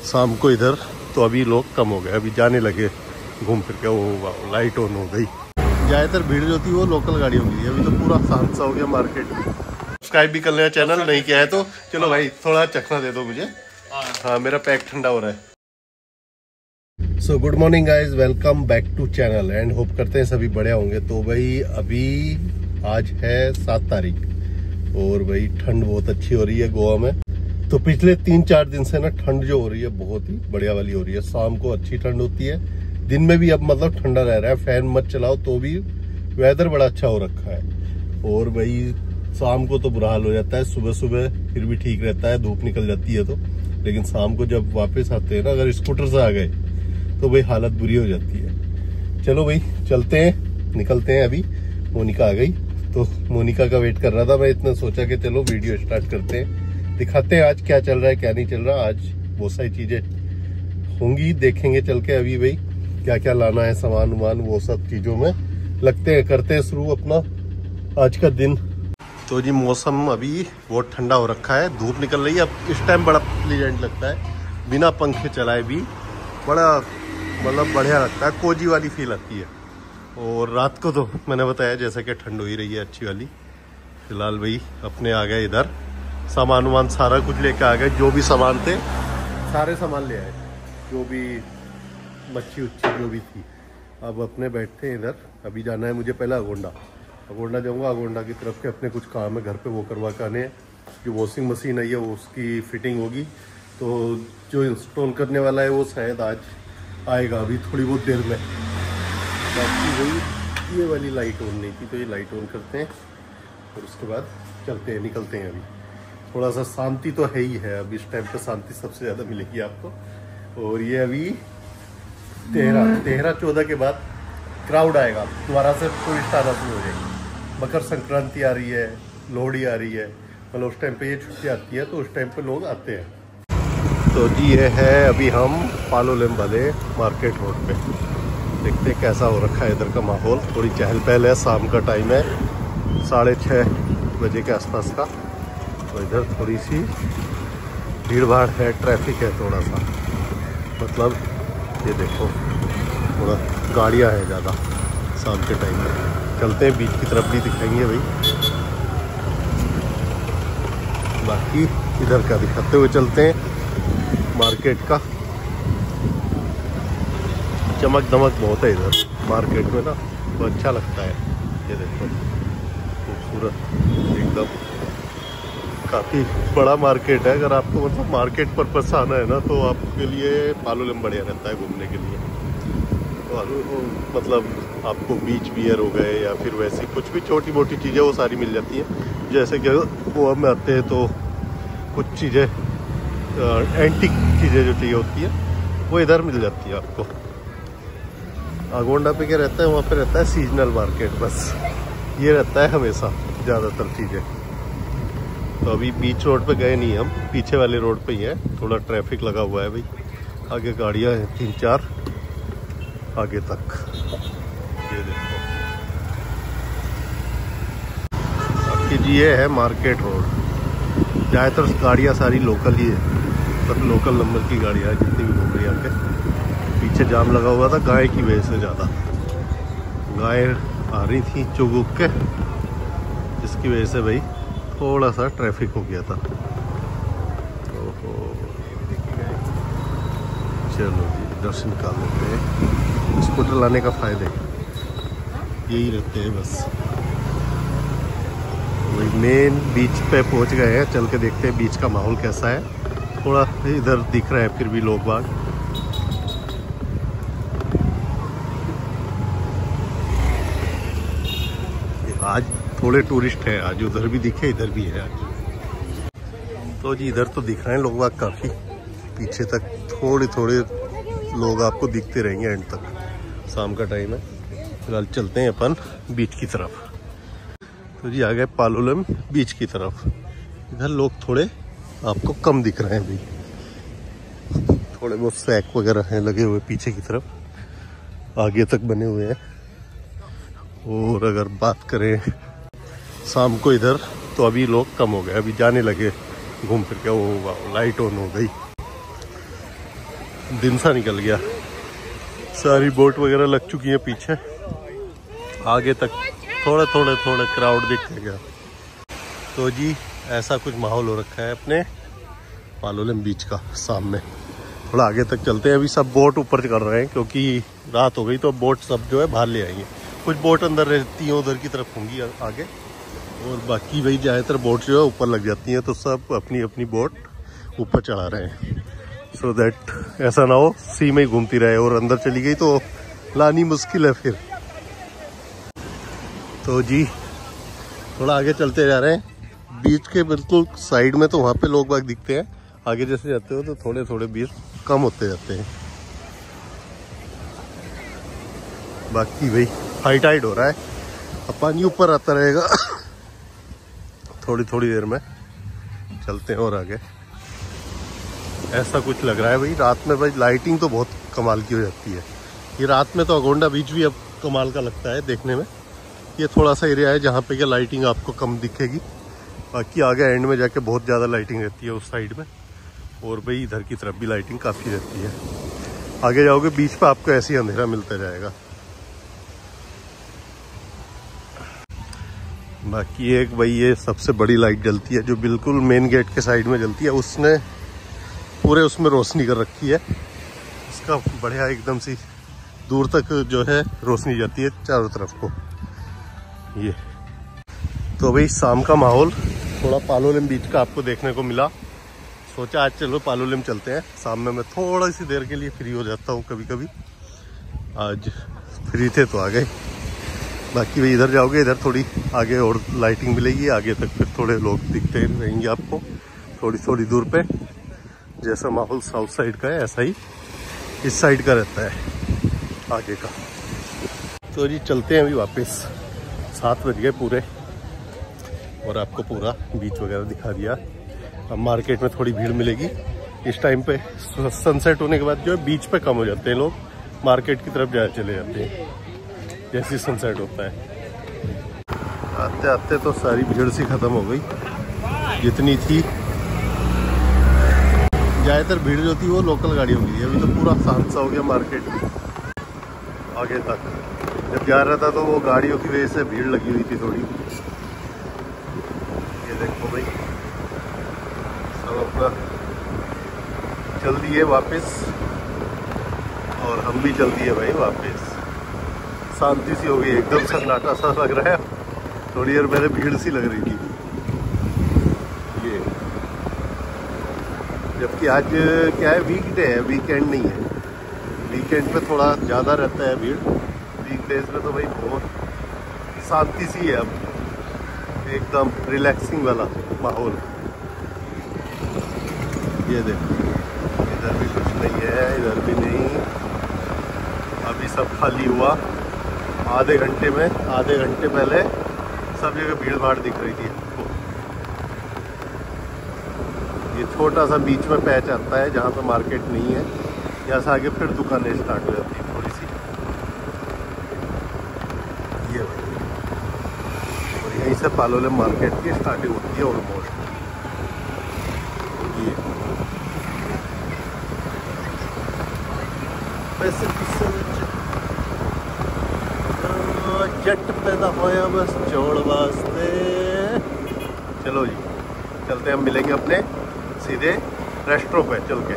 शाम को इधर तो अभी लोग कम हो गए, अभी जाने लगे घूम फिर के। वो लाइट ऑन हो गई। ज़्यादातर भीड़ जो थी वो लोकल गाड़ियों की, अभी तो पूरा शांत सा हो गया मार्केट। सब्सक्राइब भी कर लेना चैनल, नहीं किया है तो। चलो भाई थोड़ा चखना दे दो मुझे। हाँ मेरा पैक ठंडा हो रहा है। So good morning guys, welcome back to channel and hope करते हैं सभी बढ़िया होंगे। तो भाई अभी आज है 7 तारीख और भाई ठंड बहुत अच्छी हो रही है गोवा में। तो पिछले 3-4 दिन से ना ठंड जो हो रही है बहुत ही बढ़िया वाली हो रही है। शाम को अच्छी ठंड होती है, दिन में भी अब मतलब ठंडा रह रहा है। फैन मत चलाओ तो भी वेदर बड़ा अच्छा हो रखा है। और भाई शाम को तो बुरा हाल हो जाता है, सुबह सुबह फिर भी ठीक रहता है, धूप निकल जाती है तो। लेकिन शाम को जब वापस आते हैं ना, अगर स्कूटर से आ गए तो भाई हालत बुरी हो जाती है। चलो भाई चलते हैं, निकलते हैं। अभी मोनिका आ गई तो मोनिका का वेट कर रहा था मैं, इतना सोचा कि चलो वीडियो स्टार्ट करते हैं, दिखाते हैं आज क्या चल रहा है क्या नहीं चल रहा। आज बहुत सारी चीजें होंगी, देखेंगे चल के। अभी भाई क्या क्या लाना है सामान वामान, वो सब चीजों में लगते हैं, करते हैं शुरू अपना आज का दिन। तो जी मौसम अभी बहुत ठंडा हो रखा है, धूप निकल रही है। अब इस टाइम बड़ा प्लीजेंट लगता है, बिना पंखे चलाए भी बड़ा मतलब बढ़िया लगता है, कोजी वाली फील आती है। और रात को तो मैंने बताया जैसे कि ठंड हो ही रही है अच्छी वाली। फिलहाल भाई अपने आ गए इधर, सामान वामान सारा कुछ लेके आ गए, जो भी सामान थे सारे सामान ले आए, जो भी मच्छी उच्छी जो भी थी। अब अपने बैठते हैं इधर। अभी जाना है मुझे पहले अगोंडा जाऊंगा। अगोंडा की तरफ के अपने कुछ काम है घर पे, वो करवा के आने हैं। जो वॉशिंग मशीन है वो उसकी फिटिंग होगी, तो जो इंस्टॉल करने वाला है वो शायद आज आएगा, अभी थोड़ी बहुत देर में। बाकी वही ये वाली लाइट ऑन नहीं थी तो ये लाइट ऑन करते हैं और उसके बाद चलते हैं, निकलते हैं। अभी थोड़ा सा शांति तो है ही है, अब इस टाइम पे शांति सबसे ज़्यादा मिलेगी आपको। और ये अभी 13-14 के बाद क्राउड आएगा, दोबारा से टूरिस्ट आना शुरू हो जाएगी। मकर संक्रांति आ रही है, लोहड़ी आ रही है, मतलब उस टाइम पे ये छुट्टी आती है तो उस टाइम पे लोग आते हैं। तो जी ये है अभी हम पालोलेम वाले मार्केट रोड पे, देखते हैं कैसा हो रखा है इधर का माहौल। थोड़ी चहल पहल है, शाम का टाइम है, 6:30 बजे के आसपास का। तो इधर थोड़ी सी भीड़ भाड़ है, ट्रैफिक है थोड़ा सा, मतलब ये देखो थोड़ा गाड़ियाँ हैं ज़्यादा शाम के टाइम में। चलते हैं बीच की तरफ भी दिखाएंगे भाई, बाकी इधर का दिखाते हुए चलते हैं। मार्केट का चमक दमक बहुत है इधर मार्केट में ना, तो अच्छा लगता है। ये देखो खूबसूरत एकदम, काफ़ी बड़ा मार्केट है। अगर आपको मतलब मार्केट पर्पस से आना है ना तो आपके लिए पालोलेम बढ़िया रहता है घूमने के लिए। तो मतलब आपको बीच बियर हो गए या फिर वैसी कुछ भी छोटी मोटी चीज़ें वो सारी मिल जाती हैं। जैसे कि गोवा में आते हैं तो कुछ चीज़ें एंटीक चीज़ें जो चाहिए होती है वो इधर मिल जाती है आपको। अगोंडा पे क्या रहता है, वहाँ पे रहता है सीजनल मार्केट, बस ये रहता है हमेशा ज़्यादातर चीज़ें। तो अभी बीच रोड पे गए नहीं हम, पीछे वाले रोड पे ही है, थोड़ा ट्रैफिक लगा हुआ है भाई। आगे गाड़ियाँ हैं 3-4 आगे तक, ये देखो। बाकी जी ये है मार्केट रोड, ज़्यादातर गाड़ियाँ सारी लोकल ही है, सब लोकल नंबर की गाड़ियाँ जितनी भी घूम रही है आगे। पीछे जाम लगा हुआ था गाय की वजह से, ज़्यादा गाय आ रही थी चुग उग के, जिसकी वजह से भाई थोड़ा सा ट्रैफिक हो गया था। ओहो चलो जी दर्शन कर लेते हैं। स्कूटर लाने का फ़ायदे यही रहते हैं बस। वही मेन बीच पे पहुंच गए हैं, चल के देखते हैं बीच का माहौल कैसा है। थोड़ा इधर दिख रहा है फिर भी लोग बाग। आज थोड़े टूरिस्ट हैं, आज उधर भी दिखे इधर भी है आज। तो जी इधर तो दिख रहे हैं लोग बाग काफ़ी, पीछे तक थोड़े थोड़े लोग आपको दिखते रहेंगे एंड तक। शाम का टाइम है, फिलहाल चलते हैं अपन बीच की तरफ। तो जी आ गए पालोलेम बीच की तरफ। इधर लोग थोड़े आपको कम दिख रहे हैं भाई, थोड़े बहुत सैक वगैरह हैं लगे हुए पीछे की तरफ, आगे तक बने हुए हैं। और अगर बात करें शाम को इधर तो अभी लोग कम हो गए, अभी जाने लगे घूम फिर के। वो लाइट ऑन हो गई, दिन सा निकल गया, सारी बोट वगैरह लग चुकी है पीछे, आगे तक थोड़े क्राउड दिखते गया। तो जी ऐसा कुछ माहौल हो रखा है अपने पालोलेम बीच का सामने। थोड़ा आगे तक चलते हैं, अभी सब बोट ऊपर कर रहे हैं क्योंकि रात हो गई, तो बोट सब जो है बाहर ले आएंगे। कुछ बोट अंदर रहती हैं, उधर की तरफ होंगी आगे, और बाकी वही ज़्यादातर बोट जो है ऊपर लग जाती हैं, तो सब अपनी अपनी बोट ऊपर चढ़ा रहे हैं, सो दैट ऐसा ना हो सी में ही घूमती रहे और अंदर चली गई तो लानी मुश्किल है फिर। तो जी थोड़ा आगे चलते जा रहे हैं, बीच के बिल्कुल साइड में तो वहाँ पे लोग बाग दिखते हैं, आगे जैसे जाते हो तो थोड़े बीच कम होते जाते हैं। बाकी भाई हाई टाइड हो रहा है, अब पानी ऊपर आता रहेगा थोड़ी देर में चलते हैं और आगे। ऐसा कुछ लग रहा है भाई रात में, भाई लाइटिंग तो बहुत कमाल की हो जाती है। ये रात में तो अगोंडा बीच भी अब कमाल का लगता है देखने में। ये थोड़ा सा एरिया है जहाँ पे क्या लाइटिंग आपको कम दिखेगी, बाकी आगे एंड में जाके बहुत ज़्यादा लाइटिंग रहती है उस साइड में, और भाई इधर की तरफ भी लाइटिंग काफ़ी रहती है। आगे जाओगे बीच पे आपको ऐसे ही अंधेरा मिलता जाएगा। बाकी एक भाई ये सबसे बड़ी लाइट जलती है जो बिल्कुल मेन गेट के साइड में जलती है, उसने पूरे उसमें रोशनी कर रखी है, इसका बढ़िया एकदम सी दूर तक जो है रोशनी जाती है चारों तरफ को। ये तो भाई शाम का माहौल थोड़ा पालोलेम बीच का आपको देखने को मिला, सोचा आज चलो पालोलेम चलते हैं। शाम में मैं थोड़ा सी देर के लिए फ्री हो जाता हूँ कभी कभी, आज फ्री थे तो आ गए। बाकी भाई इधर जाओगे, इधर थोड़ी आगे और लाइटिंग मिलेगी, आगे तक फिर थोड़े लोग दिखते रहेंगे आपको थोड़ी दूर पे। जैसा माहौल साउथ साइड का है ऐसा ही इस साइड का रहता है आगे का। तो जी चलते हैं अभी वापस, 7 बज गए पूरे, और आपको पूरा बीच वगैरह दिखा दिया। अब मार्केट में थोड़ी भीड़ मिलेगी इस टाइम पे, सनसेट होने के बाद जो है बीच पे कम हो जाते हैं लोग, मार्केट की तरफ ज़्यादा चले जाते हैं जैसे सनसेट होता है। आते आते तो सारी भीड़ सी खत्म हो गई जितनी थी। ज़्यादातर भीड़ जो थी वो लोकल गाड़ियों की थी, अभी तो पूरा शांत सा हो गया मार्केट आगे तक। जब जा रहा था तो वो गाड़ियों की वजह से भीड़ लगी हुई थी थोड़ी। ये देखो भाई सब अपना चल दिए वापस, और हम भी चल दिए भाई वापस। शांति सी हो गई, एकदम सन्नाटा सा लग रहा है। थोड़ी देर पहले भीड़ सी लग रही थी ये, जबकि आज क्या है वीकडे है, वीकेंड नहीं है। वीकेंड पे थोड़ा ज़्यादा रहता है भीड़, वीकडेज में तो भाई बहुत शांति सी है, अब एकदम रिलैक्सिंग वाला माहौल। ये देखो इधर भी कुछ नहीं है, इधर भी नहीं, अभी सब खाली हुआ। आधे घंटे पहले सब जगह भीड़ भाड़ दिख रही थी आपको। ये छोटा सा बीच में पैच आता है जहाँ पे मार्केट नहीं है, यहाँ से आगे फिर दुकानें स्टार्ट हो जाती है थोड़ी सी। ये और यहीं से पालोलेम मार्केट की स्टार्टिंग होती है ऑलमोस्ट। ये जट पैदा होया बस जोड़ वास्ते। चलो जी चलते हैं, हम मिलेंगे अपने सीधे रेस्टोरेंट पे चल के।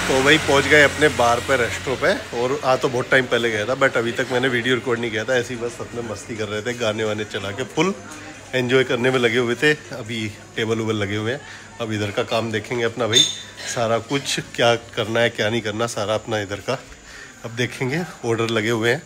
तो भाई पहुंच गए अपने बार पे रेस्टोरेंट पे, और आ तो बहुत टाइम पहले गया था, बट अभी तक मैंने वीडियो रिकॉर्ड नहीं किया था, ऐसी बस अपने मस्ती कर रहे थे, गाने वाने चला के फुल एंजॉय करने में लगे हुए थे। अभी टेबल उबल लगे हुए हैं, अब इधर का काम देखेंगे अपना भाई, सारा कुछ क्या करना है क्या नहीं करना सारा अपना इधर का अब देखेंगे। ऑर्डर लगे हुए हैं,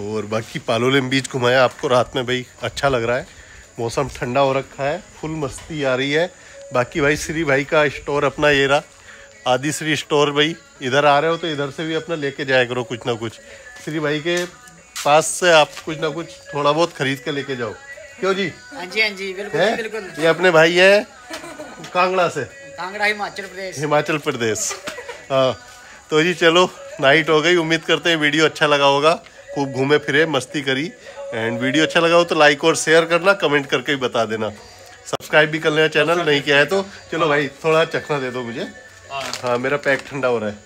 और बाकी पालोलेम बीच घुमाया आपको रात में भाई, अच्छा लग रहा है, मौसम ठंडा हो रखा है, फुल मस्ती आ रही है। बाकी भाई श्री भाई का स्टोर अपना ये रहा, आदि श्री स्टोर। भाई इधर आ रहे हो तो इधर से भी अपना लेके जाया करो कुछ ना कुछ, श्री भाई के पास से आप कुछ ना कुछ थोड़ा बहुत खरीद के लेके जाओ, क्यों जी? हाँ जी बिल्कुल। ये अपने भाई है कांगड़ा से, कांगड़ा हिमाचल प्रदेश। हाँ तो जी चलो नाइट हो गई, उम्मीद करते हैं वीडियो अच्छा लगा होगा, खूब घूमे फिरे मस्ती करी। एंड वीडियो अच्छा लगा हो तो लाइक और शेयर करना, कमेंट करके भी बता देना, सब्सक्राइब भी कर लेना चैनल नहीं किया है तो। चलो भाई थोड़ा चखना दे दो मुझे। हाँ मेरा पैक ठंडा हो रहा है।